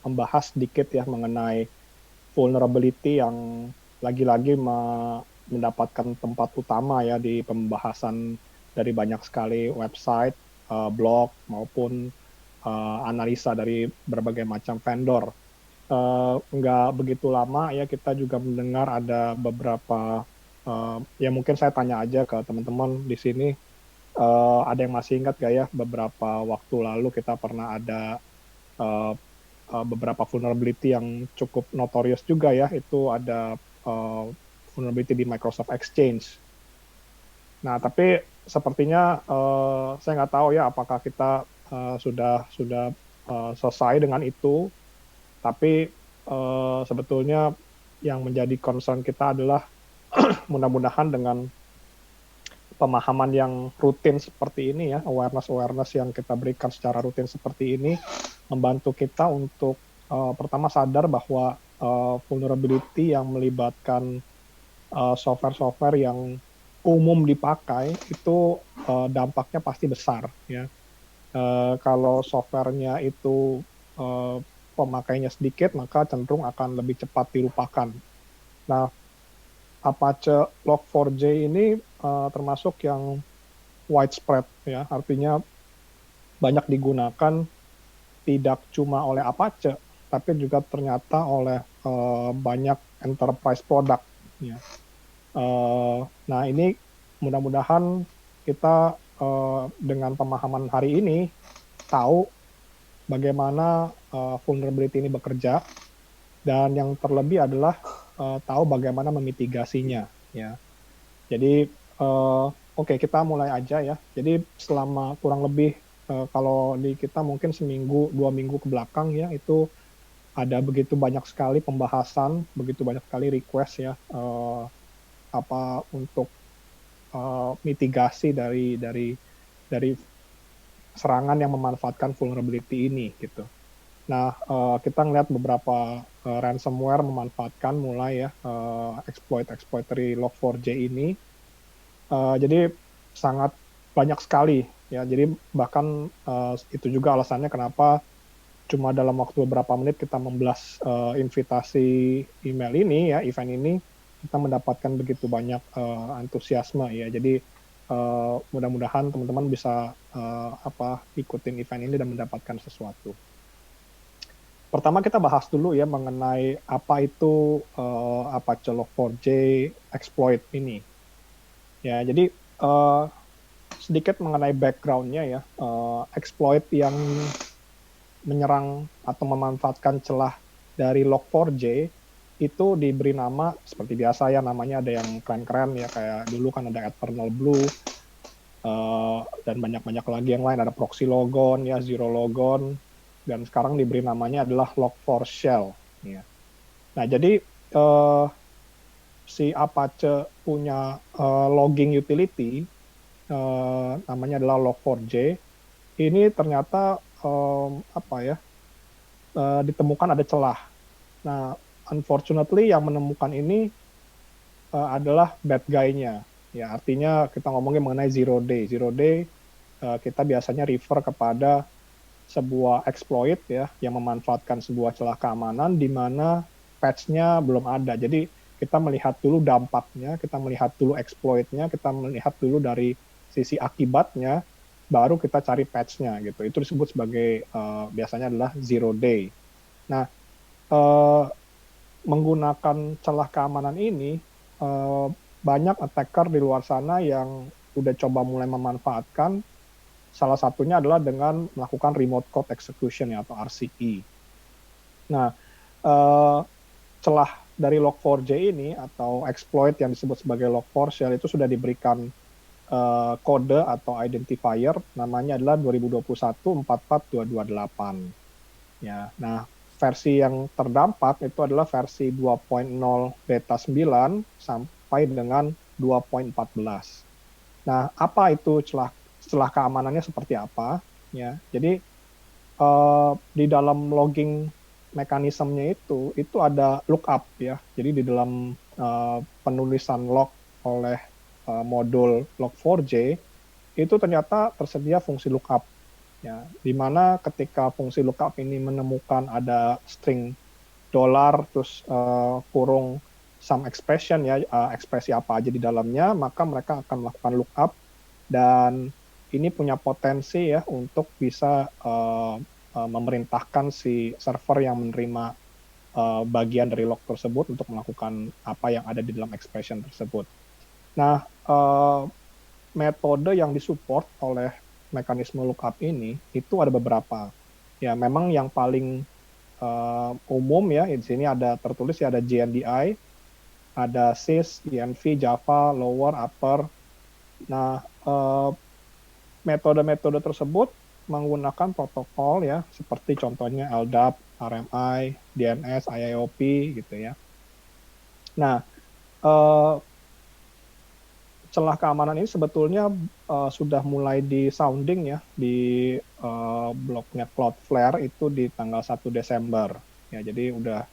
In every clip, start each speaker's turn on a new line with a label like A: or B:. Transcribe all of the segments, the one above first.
A: membahas sedikit ya mengenai vulnerability yang lagi-lagi mendapatkan tempat utama ya di pembahasan dari banyak sekali website, blog maupun analisa dari berbagai macam vendor. Nggak begitu lama ya kita juga mendengar ada beberapa ya mungkin saya tanya aja ke teman-teman di sini, ada yang masih ingat gak ya beberapa waktu lalu kita pernah ada uh, beberapa vulnerability yang cukup notorious juga ya, itu ada vulnerability di Microsoft Exchange. Nah, tapi sepertinya saya nggak tahu ya apakah kita sudah selesai dengan itu, tapi sebetulnya yang menjadi concern kita adalah mudah-mudahan dengan pemahaman yang rutin seperti ini ya, awareness yang kita berikan secara rutin seperti ini, membantu kita untuk pertama sadar bahwa vulnerability yang melibatkan software-software yang umum dipakai itu dampaknya pasti besar ya. Kalau softwarenya itu pemakainya sedikit, maka cenderung akan lebih cepat dilupakan. Nah, Apache Log4j ini termasuk yang widespread ya, artinya banyak digunakan tidak cuma oleh Apache, tapi juga ternyata oleh banyak enterprise product. Ya. Nah ini mudah-mudahan kita dengan pemahaman hari ini tahu bagaimana vulnerability ini bekerja, dan yang terlebih adalah tahu bagaimana memitigasinya. Ya. Jadi oke, kita mulai aja ya. Jadi selama kurang lebih kalau di kita mungkin seminggu 2 minggu ke belakang ya, itu ada begitu banyak sekali pembahasan, begitu banyak sekali request ya, apa untuk mitigasi dari serangan yang memanfaatkan vulnerability ini gitu. Nah, kita ngelihat beberapa ransomware memanfaatkan mulai ya exploit dari Log4j ini. Jadi sangat banyak sekali ya. Jadi bahkan itu juga alasannya kenapa cuma dalam waktu beberapa menit kita memblast invitasi email ini ya, event ini, kita mendapatkan begitu banyak antusiasme ya. Jadi mudah-mudahan teman-teman bisa ikutin event ini dan mendapatkan sesuatu. Pertama kita bahas dulu ya mengenai apa itu Apache Log4j exploit ini. Ya, jadi sedikit mengenai background-nya ya. Exploit yang menyerang atau memanfaatkan celah dari Log4j itu diberi nama seperti biasa ya, namanya ada yang keren-keren ya, kayak dulu kan ada Eternal Blue dan banyak-banyak lagi yang lain, ada Proxy Logon ya, Zero Logon, dan sekarang diberi namanya adalah Log4Shell ya. Nah, jadi si Apache punya logging utility namanya adalah Log4j. Ini ternyata ditemukan ada celah. Nah, unfortunately yang menemukan ini adalah bad guy-nya. Ya, artinya kita ngomongin mengenai zero day. Zero day kita biasanya refer kepada sebuah exploit ya yang memanfaatkan sebuah celah keamanan di mana patch-nya belum ada. Jadi kita melihat dulu dampaknya, kita melihat dulu exploit-nya, kita melihat dulu dari sisi akibatnya, baru kita cari patch-nya gitu. Itu disebut sebagai biasanya adalah zero day. Nah, menggunakan celah keamanan ini, banyak attacker di luar sana yang udah coba mulai memanfaatkan. Salah satunya adalah dengan melakukan remote code execution ya, atau RCE. Nah, celah dari Log4j ini atau exploit yang disebut sebagai Log4Shell itu sudah diberikan kode atau identifier, namanya adalah 2021-44228. Ya, nah versi yang terdampak itu adalah versi 2.0 beta 9 sampai dengan 2.14. Nah, apa itu celah keamanannya seperti apa? Ya, jadi di dalam logging mekanismenya itu ada lookup ya. Jadi di dalam penulisan log oleh modul Log4j itu ternyata tersedia fungsi lookup. Ya, di mana ketika fungsi lookup ini menemukan ada string dolar terus kurung some expression ya, ekspresi apa aja di dalamnya, maka mereka akan melakukan lookup dan ini punya potensi ya untuk bisa memerintahkan si server yang menerima bagian dari log tersebut untuk melakukan apa yang ada di dalam expression tersebut. Nah, metode yang disupport oleh mekanisme lookup ini itu ada beberapa. Ya, memang yang paling umum ya di sini ada tertulis ya, ada JNDI, ada sys, env, Java, lower, upper. Nah, metode-metode tersebut menggunakan protokol ya seperti contohnya LDAP, RMI, DNS, IIOP gitu ya. Nah, celah keamanan ini sebetulnya sudah mulai di sounding ya di blognya Cloudflare itu di tanggal 1 Desember. Ya, jadi udah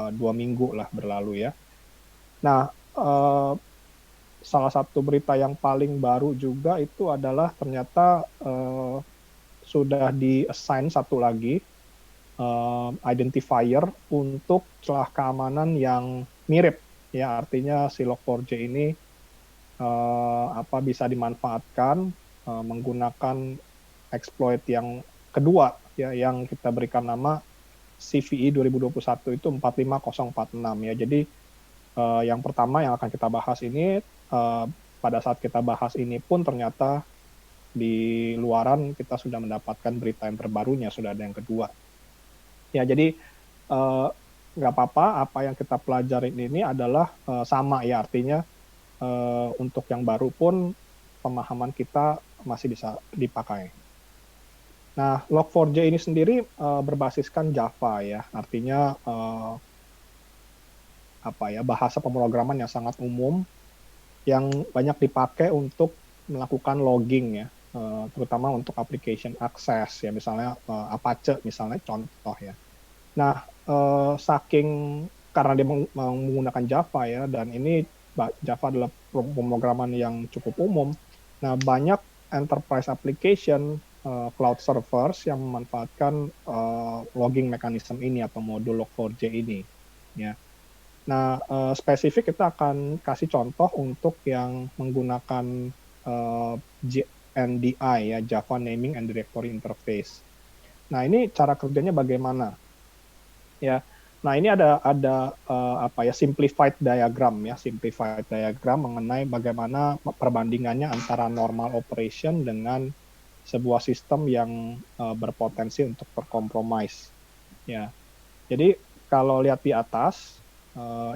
A: 2 minggu lah berlalu ya. Nah, salah satu berita yang paling baru juga itu adalah ternyata sudah di-assign satu lagi identifier untuk celah keamanan yang mirip ya, artinya si Log4j ini bisa dimanfaatkan menggunakan exploit yang kedua ya, yang kita berikan nama CVE 2021 itu 45046 ya. Jadi yang pertama yang akan kita bahas ini, pada saat kita bahas ini pun ternyata di luaran kita sudah mendapatkan berita yang terbarunya, sudah ada yang kedua. Ya, jadi nggak apa-apa, apa yang kita pelajarin ini adalah sama ya, artinya untuk yang baru pun pemahaman kita masih bisa dipakai. Nah, Log4j ini sendiri berbasiskan Java ya, artinya bahasa pemrograman yang sangat umum yang banyak dipakai untuk melakukan logging ya, terutama untuk application access ya, misalnya Apache misalnya contoh ya. Nah, saking karena dia menggunakan Java ya, dan ini Java adalah pemrograman yang cukup umum. Nah, banyak enterprise application cloud servers yang memanfaatkan logging mechanism ini atau modul Log4j ini. Ya. Nah, spesifik kita akan kasih contoh untuk yang menggunakan JNDI ya, Java Naming and Directory Interface. Nah, ini cara kerjanya bagaimana? Ya. Nah, ini ada simplified diagram mengenai bagaimana perbandingannya antara normal operation dengan sebuah sistem yang berpotensi untuk terkompromise. Ya. Jadi kalau lihat di atas,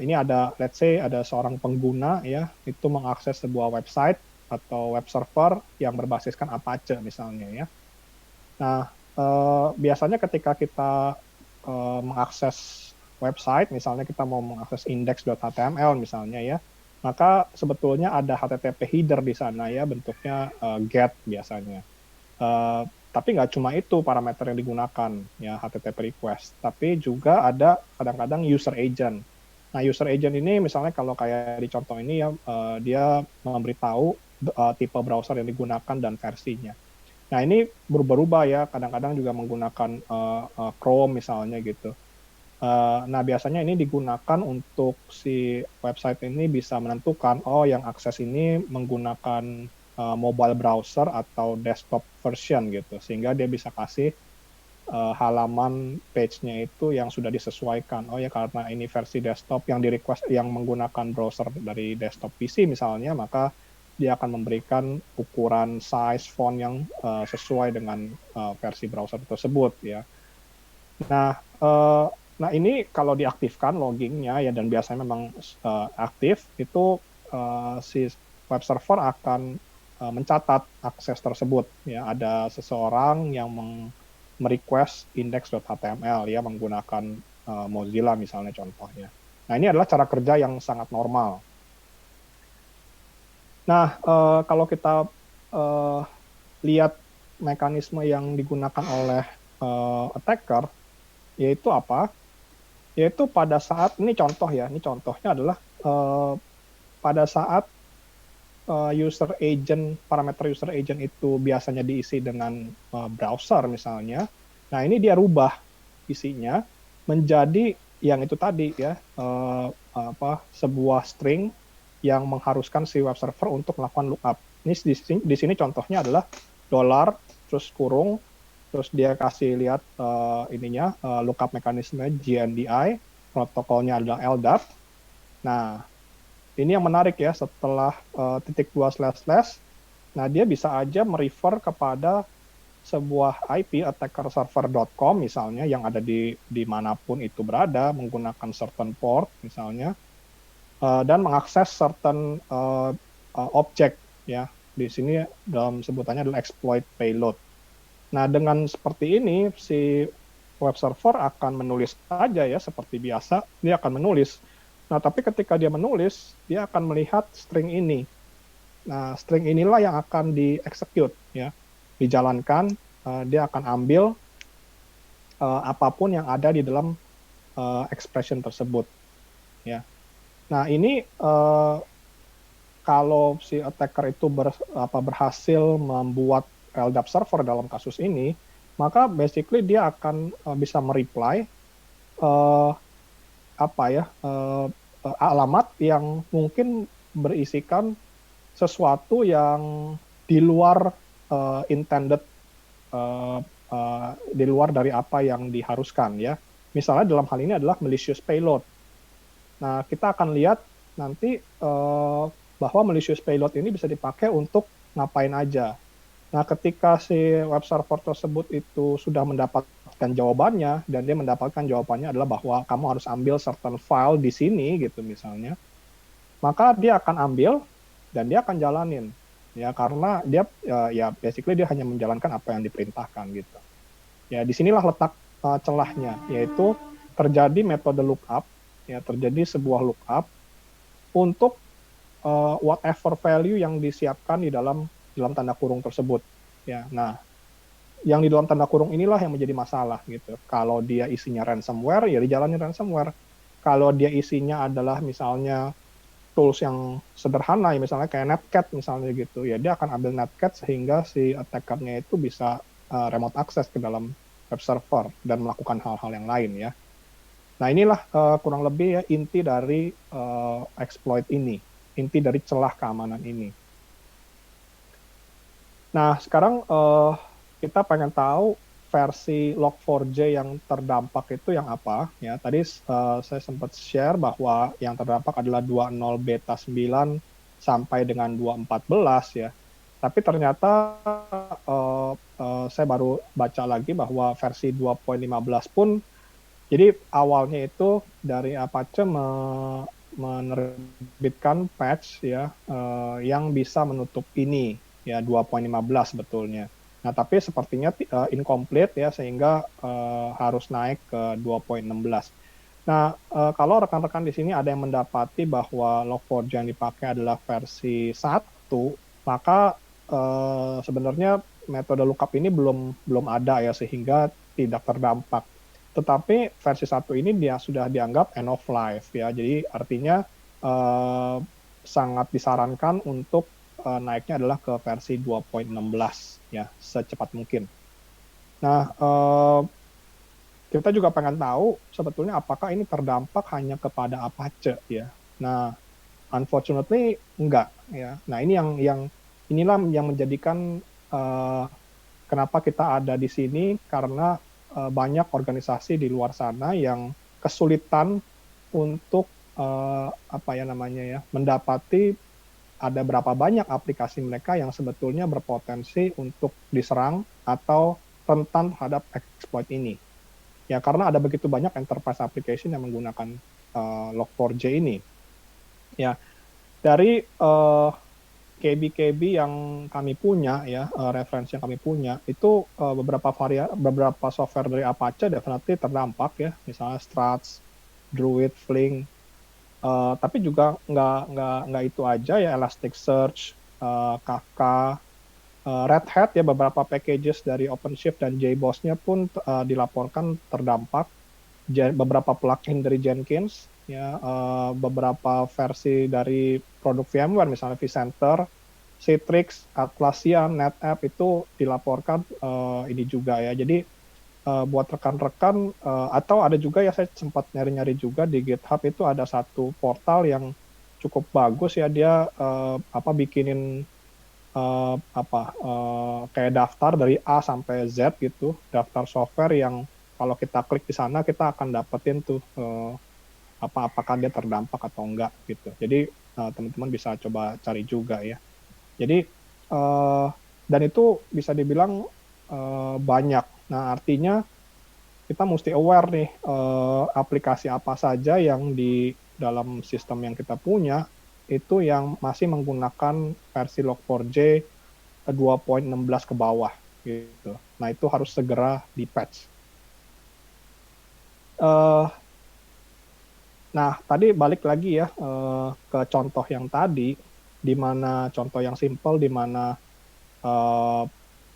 A: ini ada, let's say ada seorang pengguna ya, itu mengakses sebuah website atau web server yang berbasiskan Apache misalnya ya. Nah, biasanya ketika kita mengakses website, misalnya kita mau mengakses index.html misalnya ya, maka sebetulnya ada HTTP header di sana ya, bentuknya GET biasanya. Tapi nggak cuma itu parameter yang digunakan ya, HTTP request, tapi juga ada kadang-kadang user agent. Nah, user agent ini misalnya kalau kayak di contoh ini ya, dia memberitahu tipe browser yang digunakan dan versinya. Nah, ini berubah-ubah ya, kadang-kadang juga menggunakan Chrome misalnya gitu. Nah, biasanya ini digunakan untuk si website ini bisa menentukan, oh yang akses ini menggunakan mobile browser atau desktop version gitu, sehingga dia bisa kasih halaman page-nya itu yang sudah disesuaikan. Oh ya, karena ini versi desktop yang di-request yang menggunakan browser dari desktop PC misalnya, maka dia akan memberikan ukuran size font yang sesuai dengan versi browser tersebut ya. Nah, ini kalau diaktifkan loggingnya ya, dan biasanya memang aktif, itu si web server akan mencatat akses tersebut ya. Ada seseorang yang merequest index.html ya menggunakan Mozilla misalnya contohnya. Nah, ini adalah cara kerja yang sangat normal. Nah, kalau kita lihat mekanisme yang digunakan oleh attacker, yaitu apa? Yaitu pada saat, ini contoh ya, ini contohnya adalah pada saat user agent, parameter user agent itu biasanya diisi dengan browser misalnya. Nah, ini dia rubah isinya menjadi yang itu tadi ya, sebuah string yang mengharuskan si web server untuk melakukan lookup. Ini di sini contohnya adalah dolar terus kurung, terus dia kasih lihat lookup mekanisme GNDI, protokolnya adalah LDAP. Nah, ini yang menarik ya, setelah titik 2//, nah dia bisa aja merefer kepada sebuah IP attackerserver.com misalnya yang ada di manapun itu berada menggunakan certain port misalnya, dan mengakses certain objek ya. Di sini dalam sebutannya adalah exploit payload. Nah, dengan seperti ini si web server akan menulis aja ya seperti biasa, dia akan menulis. Nah, tapi ketika dia menulis, dia akan melihat string ini. Nah, string inilah yang akan di-execute ya, dijalankan. Dia akan ambil apapun yang ada di dalam expression tersebut ya. Nah, ini kalau si attacker itu berhasil membuat LDAP server dalam kasus ini, maka basically dia akan bisa mereply alamat yang mungkin berisikan sesuatu yang di luar intended, di luar dari apa yang diharuskan ya. Misalnya dalam hal ini adalah malicious payload. Nah, kita akan lihat nanti bahwa malicious payload ini bisa dipakai untuk ngapain aja. Nah, ketika si web server tersebut itu sudah mendapatkan jawabannya, dan dia mendapatkan jawabannya adalah bahwa kamu harus ambil certain file di sini, gitu misalnya, maka dia akan ambil, dan dia akan jalanin. Ya, karena dia, basically dia hanya menjalankan apa yang diperintahkan, gitu. Ya, disinilah letak celahnya, yaitu terjadi metode lookup, ya, terjadi sebuah lookup untuk whatever value yang disiapkan di dalam tanda kurung tersebut ya. Nah, yang di dalam tanda kurung inilah yang menjadi masalah gitu. Kalau dia isinya ransomware ya dijalanin ransomware. Kalau dia isinya adalah misalnya tools yang sederhana ya, misalnya kayak Netcat misalnya gitu ya, dia akan ambil Netcat sehingga si attacker-nya itu bisa remote access ke dalam web server dan melakukan hal-hal yang lain ya. Nah, inilah kurang lebih ya inti dari exploit ini, inti dari celah keamanan ini. Nah, sekarang kita pengen tahu versi Log4j yang terdampak itu yang apa. Ya, tadi saya sempat share bahwa yang terdampak adalah 2.0 beta 9 sampai dengan 2.14 ya. Tapi ternyata saya baru baca lagi bahwa versi 2.15 pun, jadi awalnya itu dari Apache menerbitkan patch ya yang bisa menutup ini ya 2.15 sebetulnya. Nah, tapi sepertinya incomplete ya, sehingga harus naik ke 2.16. Nah, kalau rekan-rekan di sini ada yang mendapati bahwa Log4j yang dipakai adalah versi 1, maka sebenarnya metode lookup ini belum ada ya, sehingga tidak terdampak. Tetapi versi 1 ini dia sudah dianggap end of life ya. Jadi artinya sangat disarankan untuk naiknya adalah ke versi 2.16 ya, secepat mungkin. Nah, kita juga pengen tahu sebetulnya apakah ini terdampak hanya kepada Apache ya. Nah, unfortunately enggak ya. Nah, ini inilah yang menjadikan kenapa kita ada di sini, karena banyak organisasi di luar sana yang kesulitan untuk mendapati ada berapa banyak aplikasi mereka yang sebetulnya berpotensi untuk diserang atau rentan terhadap exploit ini. Ya, karena ada begitu banyak enterprise application yang menggunakan Log4j ini. Ya, dari KB yang kami punya ya, referensi yang kami punya itu beberapa software dari Apache definitely terdampak ya, misalnya Struts, Druid, Flink. Tapi juga nggak itu aja ya, Elasticsearch, Kafka, Red Hat ya, beberapa packages dari OpenShift dan JBoss-nya pun dilaporkan terdampak. Beberapa plugin dari Jenkins ya beberapa versi dari produk VMware, misalnya vCenter, Citrix, Atlassian, NetApp itu dilaporkan ini juga ya. Jadi buat rekan-rekan atau ada juga ya, saya sempat nyari-nyari juga di GitHub itu ada satu portal yang cukup bagus ya, dia bikinin kayak daftar dari A sampai Z gitu, daftar software yang kalau kita klik di sana kita akan dapetin tuh apakah dia terdampak atau enggak gitu. Jadi teman-teman bisa coba cari juga ya. Jadi dan itu bisa dibilang banyak. Nah, artinya kita mesti aware nih aplikasi apa saja yang di dalam sistem yang kita punya itu yang masih menggunakan versi Log4j 2.16 ke bawah gitu. Nah, itu harus segera di-patch. Nah, tadi balik lagi ya ke contoh yang tadi, di mana contoh yang simple, di mana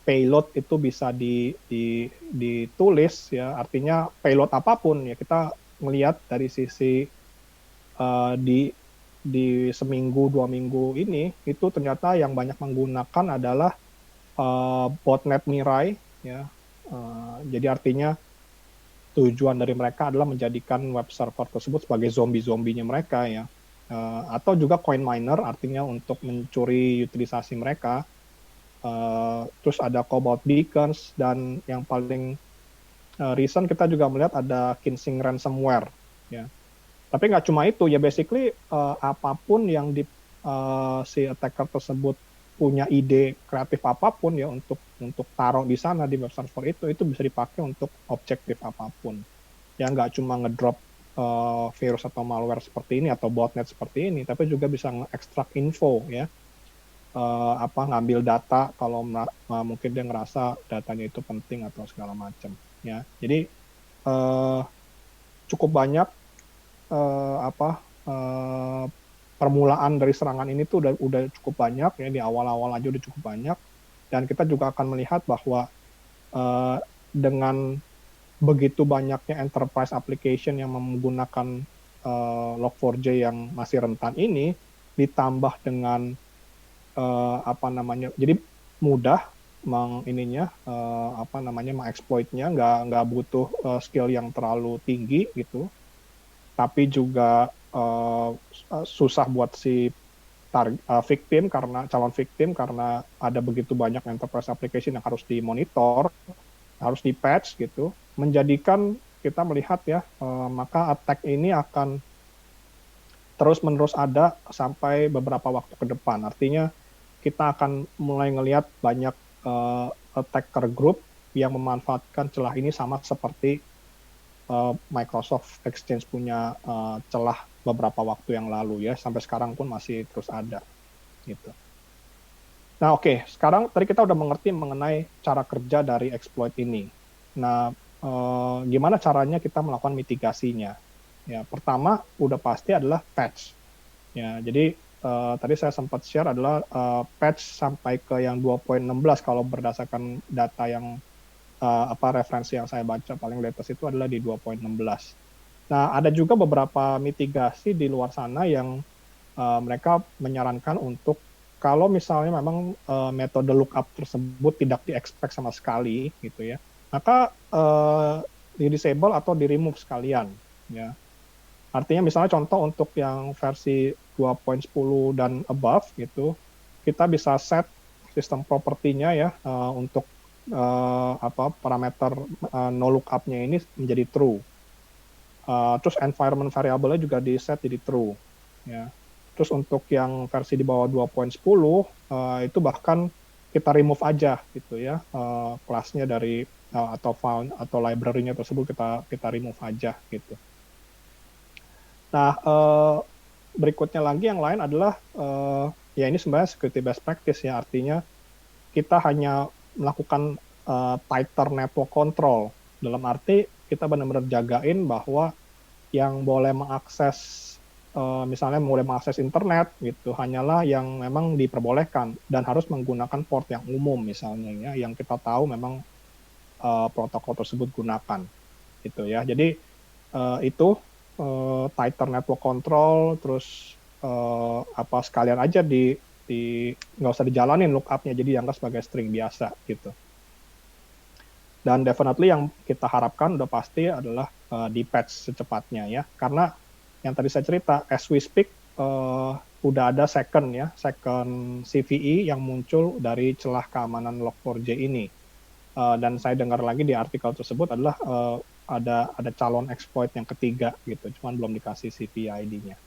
A: payload itu bisa ditulis ya, artinya payload apapun ya, kita melihat dari sisi di seminggu 2 minggu ini itu ternyata yang banyak menggunakan adalah botnet Mirai ya. Jadi artinya tujuan dari mereka adalah menjadikan web server tersebut sebagai zombie-zombinya mereka ya. Atau juga coin miner, artinya untuk mencuri utilisasi mereka. Terus ada Cobalt Beacons, dan yang paling recent kita juga melihat ada Kinsing ransomware ya. Tapi nggak cuma itu ya, basically apapun yang si attacker tersebut punya ide kreatif apapun ya untuk taruh di sana di web server itu bisa dipakai untuk objektif apapun. Ya nggak cuma ngedrop virus atau malware seperti ini atau botnet seperti ini, tapi juga bisa nge-extract info ya. Ngambil data kalau mungkin dia ngerasa datanya itu penting atau segala macam ya. Jadi cukup banyak permulaan dari serangan ini tuh udah cukup banyak ya, di awal-awal aja udah cukup banyak, dan kita juga akan melihat bahwa dengan begitu banyaknya enterprise application yang menggunakan Log4j yang masih rentan ini, ditambah dengan jadi mudah mengeksploitnya, nggak butuh skill yang terlalu tinggi gitu, tapi juga susah buat si victim, karena calon victim, karena ada begitu banyak enterprise application yang harus dimonitor, harus di-patch gitu, menjadikan kita melihat ya, maka attack ini akan terus-menerus ada sampai beberapa waktu ke depan. Artinya kita akan mulai ngelihat banyak attacker group yang memanfaatkan celah ini, sama seperti Microsoft Exchange punya celah beberapa waktu yang lalu ya, sampai sekarang pun masih terus ada gitu. Nah, oke, sekarang tadi kita udah mengerti mengenai cara kerja dari exploit ini. Nah, gimana caranya kita melakukan mitigasinya? Ya, pertama udah pasti adalah patch. Ya, jadi tadi saya sempat share adalah patch sampai ke yang 2.16 kalau berdasarkan data yang referensi yang saya baca paling latest itu adalah di 2.16. Nah, ada juga beberapa mitigasi di luar sana yang mereka menyarankan untuk kalau misalnya memang metode lookup tersebut tidak di-expect sama sekali gitu ya, maka di-disable atau di-remove sekalian ya. Artinya misalnya contoh untuk yang versi 2.10 dan above gitu, kita bisa set sistem propertinya ya untuk parameter no lookup-nya ini menjadi true. Terus environment variable-nya juga di set jadi true ya. Terus untuk yang versi di bawah 2.10 itu bahkan kita remove aja gitu ya, kelasnya dari atau file atau library-nya tersebut kita remove aja gitu. Nah, berikutnya lagi yang lain adalah ya ini sebenarnya security best practice ya, artinya kita hanya melakukan tighter network control, dalam arti kita benar-benar jagain bahwa yang boleh mengakses misalnya boleh mengakses internet gitu hanyalah yang memang diperbolehkan dan harus menggunakan port yang umum misalnya ya, yang kita tahu memang protokol tersebut gunakan gitu ya. Jadi itu tighter network control, terus apa sekalian aja di nggak usah dijalanin lookupnya, jadi dianggap sebagai string biasa gitu. Dan definitely yang kita harapkan udah pasti adalah di patch secepatnya ya, karena yang tadi saya cerita, as we speak udah ada second CVE yang muncul dari celah keamanan Log4j ini. Dan saya dengar lagi di artikel tersebut adalah ada calon exploit yang ketiga gitu, cuman belum dikasih CVE ID-nya.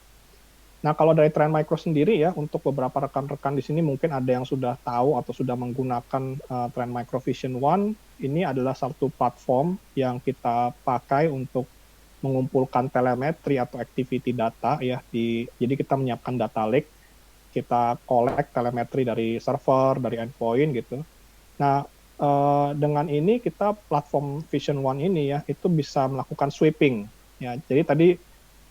A: Nah, kalau dari Trend Micro sendiri ya, untuk beberapa rekan-rekan di sini mungkin ada yang sudah tahu atau sudah menggunakan Trend Micro Vision One. Ini adalah satu platform yang kita pakai untuk mengumpulkan telemetri atau activity data ya. Jadi kita menyiapkan data lake, kita collect telemetri dari server, dari endpoint gitu. Nah, dengan ini kita platform Vision One ini ya, itu bisa melakukan sweeping. Ya, jadi tadi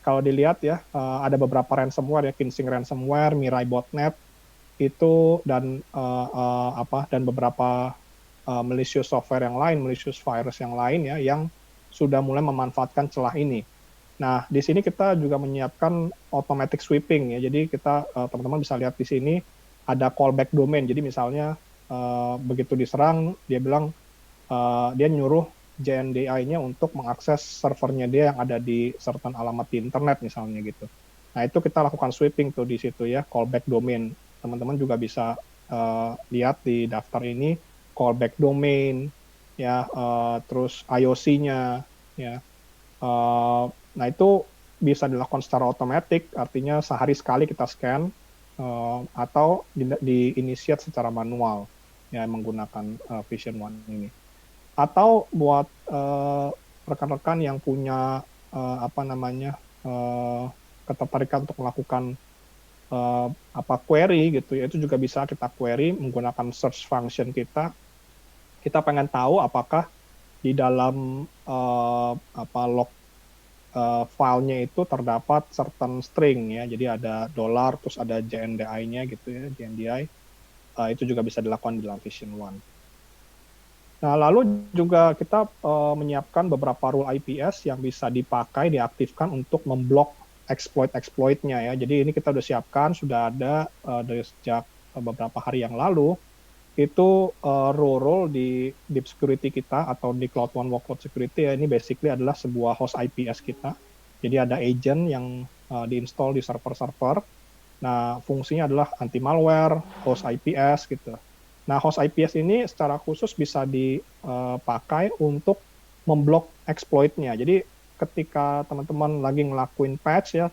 A: kalau dilihat ya, ada beberapa ransomware ya, Kinsing ransomware, Mirai botnet itu dan dan beberapa malicious software yang lain, malicious virus yang lain ya, yang sudah mulai memanfaatkan celah ini. Nah, di sini kita juga menyiapkan automatic sweeping ya. Jadi kita teman-teman bisa lihat di sini ada callback domain. Jadi misalnya begitu diserang, dia bilang dia nyuruh JNDI-nya untuk mengakses servernya dia yang ada di certain alamat di internet misalnya gitu. Nah, itu kita lakukan sweeping tuh di situ ya, callback domain. Teman-teman juga bisa lihat di daftar ini callback domain ya, terus IOC-nya ya. Nah, itu bisa dilakukan secara otomatis, artinya sehari sekali kita scan atau di-initiate secara manual ya menggunakan Vision One ini. Atau buat rekan-rekan yang punya ketertarikan untuk melakukan query gitu ya, itu juga bisa kita query menggunakan search function kita. Kita pengen tahu apakah di dalam log filenya itu terdapat certain string ya, jadi ada dollar terus ada JNDI-nya gitu ya, JNDI. Itu juga bisa dilakukan di dalam Vision One. Nah, lalu juga kita menyiapkan beberapa rule IPS yang bisa dipakai, diaktifkan untuk memblok exploit-exploitnya ya. Jadi ini kita udah siapkan, sudah ada dari sejak beberapa hari yang lalu. Itu rule di Deep Security kita atau di Cloud One Workload Security ya. Ini basically adalah sebuah host IPS kita. Jadi ada agent yang diinstal di server-server. Nah, fungsinya adalah anti-malware, host IPS gitu. Nah, host IPS ini secara khusus bisa dipakai untuk memblok exploit-nya. Jadi ketika teman-teman lagi ngelakuin patch ya,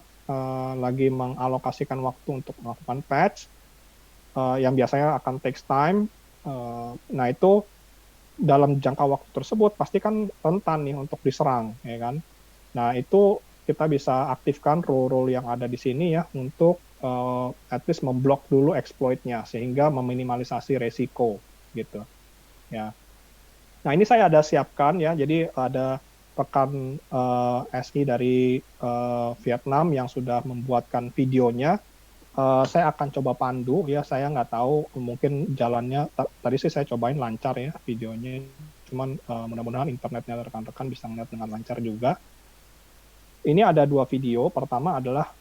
A: lagi mengalokasikan waktu untuk melakukan patch, yang biasanya akan takes time, nah itu dalam jangka waktu tersebut pasti kan rentan nih untuk diserang, ya kan? Nah, itu kita bisa aktifkan rule-rule yang ada di sini ya untuk at least memblok dulu exploit-nya sehingga meminimalisasi resiko gitu ya. Nah, ini saya ada siapkan ya, jadi ada rekan SI dari Vietnam yang sudah membuatkan videonya. Saya akan coba pandu ya, saya nggak tahu mungkin jalannya tadi sih saya cobain lancar ya videonya, cuman mudah-mudahan internetnya rekan-rekan bisa melihat dengan lancar juga. Ini ada dua video. Pertama adalah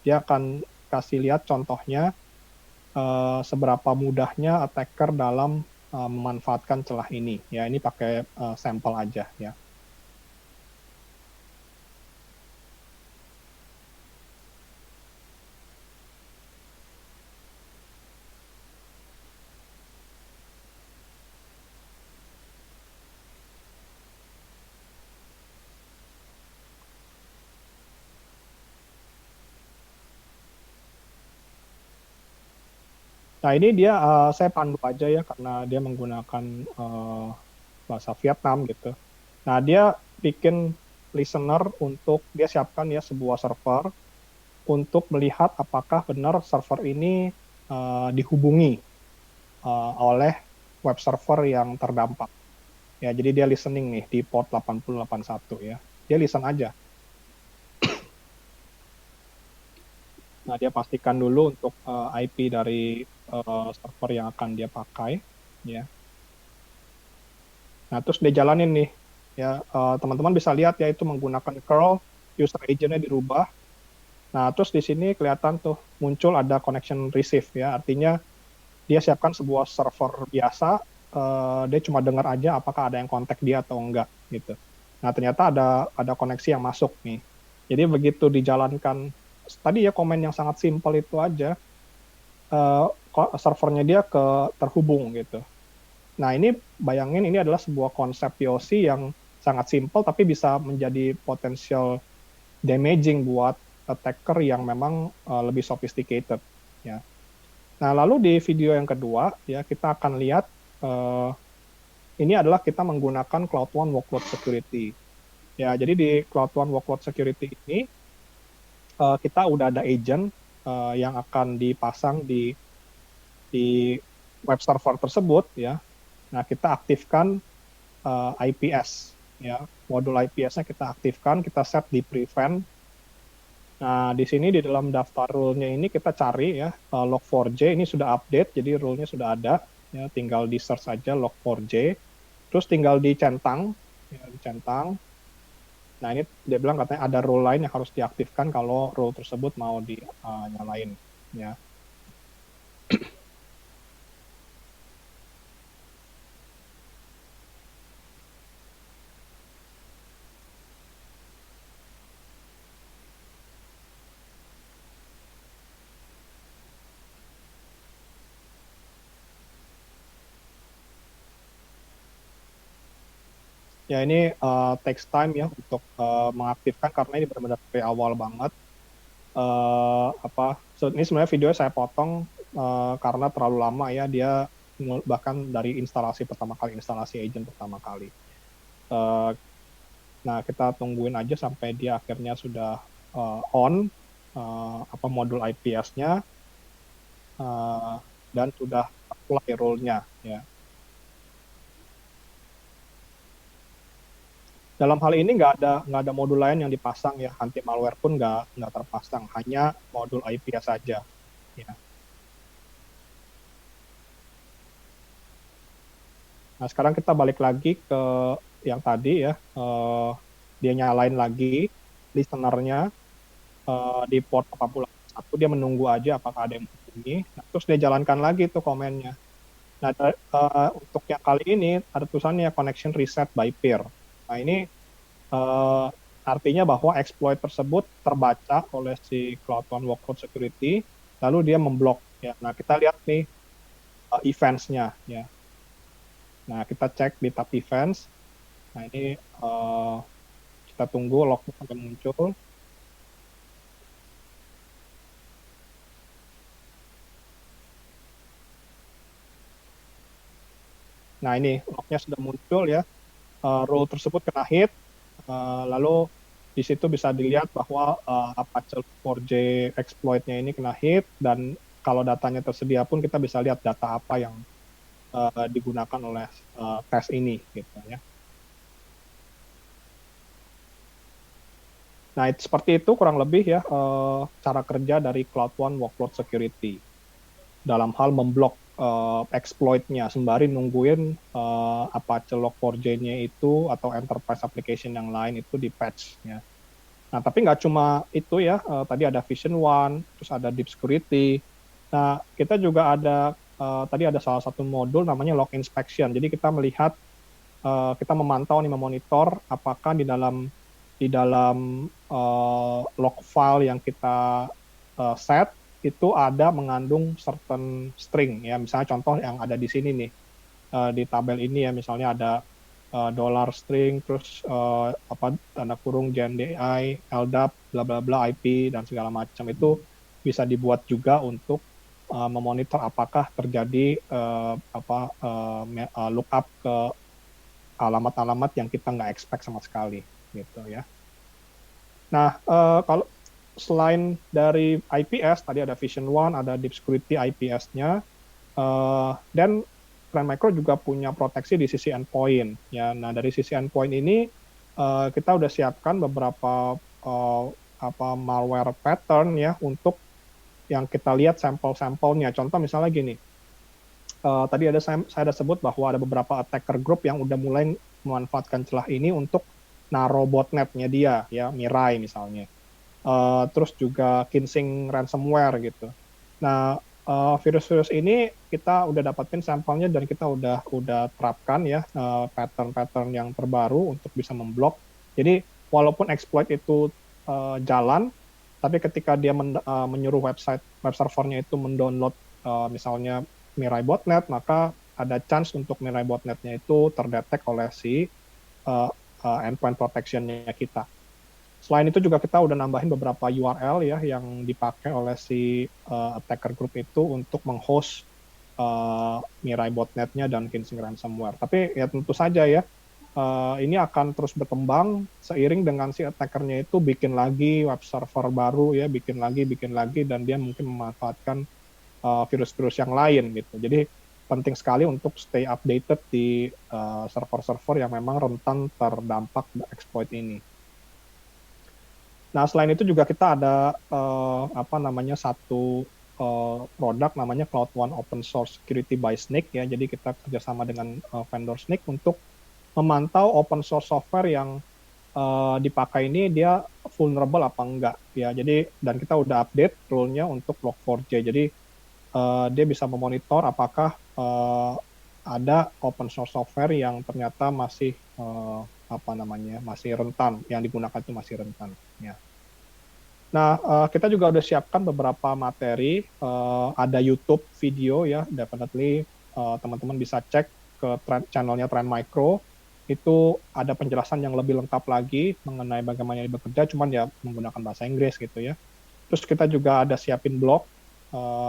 A: dia akan kasih lihat contohnya seberapa mudahnya attacker dalam memanfaatkan celah ini. Ya, ini pakai sampel aja ya. Nah, ini dia saya pandu aja ya karena dia menggunakan bahasa Vietnam gitu. Nah, dia bikin listener untuk dia siapkan ya sebuah server untuk melihat apakah benar server ini dihubungi oleh web server yang terdampak. Ya, jadi dia listening nih di port 8081 ya. Dia listen aja. Nah, dia pastikan dulu untuk IP dari server yang akan dia pakai, ya. Nah, terus dia jalanin nih, ya. Teman-teman bisa lihat ya itu menggunakan curl. user agentnya dirubah. Nah, terus di sini kelihatan tuh muncul ada connection receive ya, artinya dia siapkan sebuah server biasa, dia cuma dengar aja apakah ada yang kontak dia atau enggak gitu. Nah, ternyata ada koneksi yang masuk nih. Jadi begitu dijalankan tadi ya komen yang sangat simpel itu aja, servernya dia terhubung gitu. Nah, ini bayangin ini adalah sebuah konsep POC yang sangat simpel tapi bisa menjadi potensial damaging buat attacker yang memang lebih sophisticated ya. Nah, lalu di video yang kedua ya kita akan lihat ini adalah kita menggunakan Cloud One Workload Security. Ya, jadi di Cloud One Workload Security ini kita udah ada agent yang akan dipasang di web server tersebut ya. Nah, kita aktifkan IPS ya. Modul IPS-nya kita aktifkan, kita set di prevent. Nah, di sini di dalam daftar rule-nya ini kita cari ya log4j ini sudah update, jadi rule-nya sudah ada ya, tinggal di search aja log4j. Terus tinggal dicentang ya, dicentang. Nah, ini dia bilang katanya ada rule lain yang harus diaktifkan kalau rule tersebut mau dinyalain ya. Ya, ini takes time ya untuk mengaktifkan karena ini benar-benar dari awal banget. Ini sebenarnya video saya potong karena terlalu lama ya, dia bahkan dari instalasi pertama kali, instalasi agent pertama kali. Nah, kita tungguin aja sampai dia akhirnya sudah on modul IPS-nya dan sudah apply rule-nya ya. Dalam hal ini nggak ada modul lain yang dipasang ya, anti malware pun nggak terpasang, hanya modul IPS saja. Ya. Nah, sekarang kita balik lagi ke yang tadi ya, dia nyalain lagi listenernya di port 41, dia menunggu aja apakah ada yang bunyi, nah, terus dia jalankan lagi tuh komennya. Nah, untuk yang kali ini ada tulisannya connection reset by peer. Nah, ini artinya bahwa exploit tersebut terbaca oleh si Cloud One Workload Security, lalu dia memblok ya. Nah, kita lihat nih events-nya ya. Nah, kita cek di tab events. Nah, ini kita tunggu lognya sampai muncul. Nah, ini lognya sudah muncul ya. Role tersebut kena hit. Lalu di situ bisa dilihat bahwa Apache 4J exploit-nya ini kena hit, dan kalau datanya tersedia pun kita bisa lihat data apa yang digunakan oleh tes ini gitu ya. Nah, seperti itu kurang lebih ya cara kerja dari Cloud One Workload Security dalam hal memblok exploit-nya sembari nungguin Apache Log4j-nya itu atau enterprise application yang lain itu di patch ya. Nah, tapi nggak cuma itu ya, tadi ada Vision One, terus ada Deep Security. Nah, kita juga ada tadi ada salah satu modul namanya Log Inspection. Jadi kita melihat, kita memantau nih, memonitor apakah di dalam log file yang kita set itu ada mengandung certain string ya, misalnya contoh yang ada di sini nih di tabel ini ya, misalnya ada dollar string terus tanda kurung JNDI, LDAP, bla bla bla, IP dan segala macam, itu bisa dibuat juga untuk memonitor apakah terjadi lookup ke alamat-alamat yang kita nggak expect sama sekali gitu ya. Nah, kalau selain dari IPS, tadi ada Vision One, ada Deep Security IPS-nya, dan Trend Micro juga punya proteksi di sisi endpoint. Ya, nah dari sisi endpoint ini kita udah siapkan beberapa malware pattern ya untuk yang kita lihat sampel-sampelnya. Contoh misalnya gini, tadi saya sebut bahwa ada beberapa attacker group yang udah mulai memanfaatkan celah ini untuk naro botnetnya dia, ya Mirai misalnya. Terus juga Kinsing ransomware gitu. Nah, virus-virus ini kita udah dapetin sampelnya dan kita udah terapkan ya pattern-pattern yang terbaru untuk bisa memblok. Jadi walaupun exploit itu jalan, tapi ketika dia menyuruh web servernya itu mendownload misalnya Mirai botnet, maka ada chance untuk Mirai botnetnya itu terdetek oleh si endpoint protection-nya kita. Selain itu juga kita udah nambahin beberapa URL ya yang dipakai oleh si attacker group itu untuk menghost Mirai botnetnya dan Kinsing ransomware. Tapi ya tentu saja ya ini akan terus berkembang seiring dengan si attackernya itu bikin lagi web server baru ya, bikin lagi dan dia mungkin memanfaatkan virus-virus yang lain gitu. Jadi penting sekali untuk stay updated di server-server yang memang rentan terdampak exploit ini. Nah, selain itu juga kita ada satu produk namanya Cloud One Open Source Security by Snyk ya. Jadi kita kerjasama dengan vendor Snyk untuk memantau open source software yang dipakai ini dia vulnerable apa enggak ya. Jadi dan kita udah update rule-nya untuk Log4j. Jadi dia bisa memonitor apakah ada open source software yang ternyata masih masih rentan, yang digunakan itu masih rentan ya. Nah, kita juga udah siapkan beberapa materi, ada YouTube video ya, definitely teman-teman bisa cek ke channelnya Trend Micro, itu ada penjelasan yang lebih lengkap lagi mengenai bagaimana ini bekerja, cuman ya menggunakan bahasa Inggris gitu ya. Terus kita juga ada siapin blog,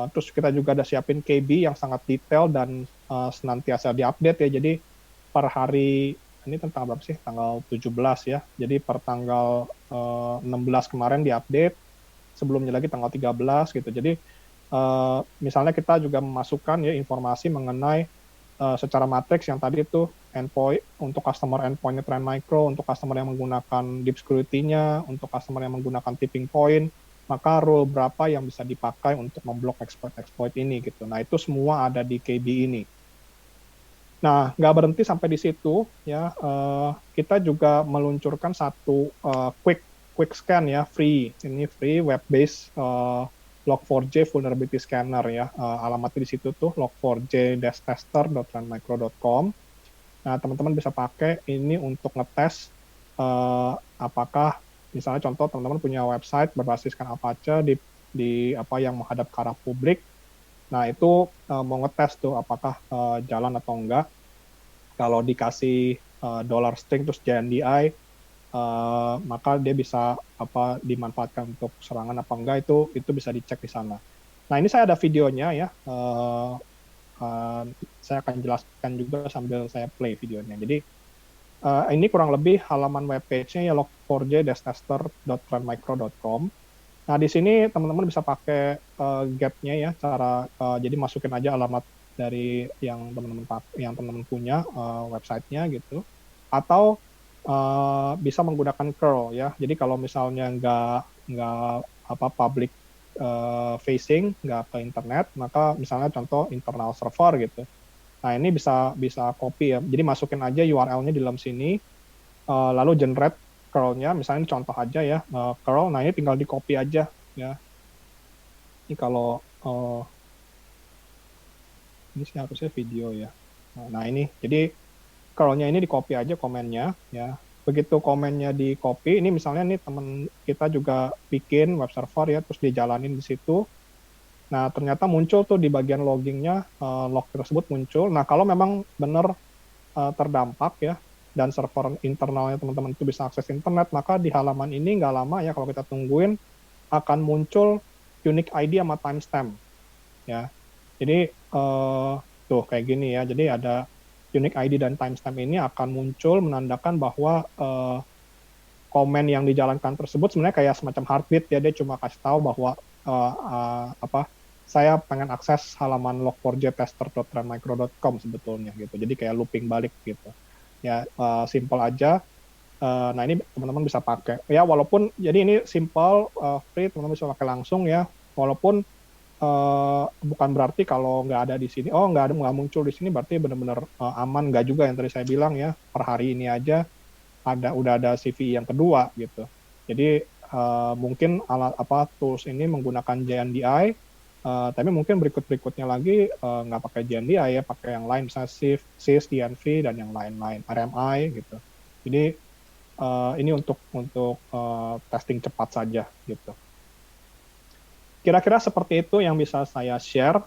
A: terus kita juga ada siapin KB yang sangat detail dan senantiasa diupdate ya, jadi per hari, ini tentang berapa sih? Tanggal 17 ya. Jadi per tanggal 16 kemarin diupdate, sebelumnya lagi tanggal 13 gitu. Jadi misalnya kita juga memasukkan ya informasi mengenai secara matriks yang tadi itu endpoint untuk customer endpointnya Trend Micro, untuk customer yang menggunakan deep security-nya, untuk customer yang menggunakan tipping point, maka rule berapa yang bisa dipakai untuk memblok exploit ini gitu. Nah, itu semua ada di KB ini. Nah, nggak berhenti sampai di situ ya. Kita juga meluncurkan satu quick scan ya, free. Ini free web-based Log4j vulnerability scanner ya. Alamatnya di situ tuh log4j-tester.trendmicro.com. Nah, teman-teman bisa pakai ini untuk ngetes apakah misalnya contoh teman-teman punya website berbasiskan Apache di apa yang menghadap ke arah publik. Nah, itu mau ngetes tuh apakah jalan atau enggak. Kalau dikasih $string terus JNDI, maka dia bisa dimanfaatkan untuk serangan apa enggak, itu bisa dicek di sana. Nah, ini saya ada videonya ya. Saya akan jelaskan juga sambil saya play videonya. Jadi ini kurang lebih halaman webpage-nya ya, log4j-tester.trendmicro.com. Nah, di sini teman-teman bisa pakai get-nya ya, jadi masukin aja alamat dari yang teman-teman punya website-nya gitu, atau bisa menggunakan curl ya. Jadi kalau misalnya nggak public facing, nggak ke internet, maka misalnya contoh internal server gitu. Nah, ini bisa copy ya. Jadi masukin aja URL-nya di dalam sini, lalu generate curl-nya, misalnya contoh aja ya, curl, nah ini tinggal di copy aja ya. Ini kalau ini sih harusnya video ya. Nah ini, jadi curl-nya ini di copy aja komennya ya. Begitu komennya di copy, ini misalnya nih teman kita juga bikin web server ya, terus dijalanin di situ. Nah ternyata muncul tuh di bagian loggingnya, log tersebut muncul. Nah kalau memang benar terdampak ya, dan server internalnya teman-teman itu bisa akses internet, maka di halaman ini nggak lama ya, kalau kita tungguin akan muncul unique ID sama timestamp ya. Jadi tuh kayak gini ya, jadi ada unique ID dan timestamp ini akan muncul menandakan bahwa komen yang dijalankan tersebut sebenarnya kayak semacam heartbeat ya, dia cuma kasih tahu bahwa saya pengen akses halaman log4j-tester.trendmicro.com sebetulnya gitu, jadi kayak looping balik gitu ya, simple aja. Nah ini teman-teman bisa pakai ya, walaupun jadi ini simple, free, teman-teman bisa pakai langsung ya, walaupun bukan berarti kalau nggak ada di sini, nggak muncul di sini berarti benar-benar aman, nggak juga yang tadi saya bilang ya, per hari ini aja udah ada CV yang kedua gitu. Jadi mungkin tools ini menggunakan JNDI, tapi mungkin berikutnya lagi nggak pakai JNDI ya, pakai yang lain misalnya SIS, DNV dan yang lain-lain, RMI gitu. Jadi ini untuk testing cepat saja gitu. Kira-kira seperti itu yang bisa saya share.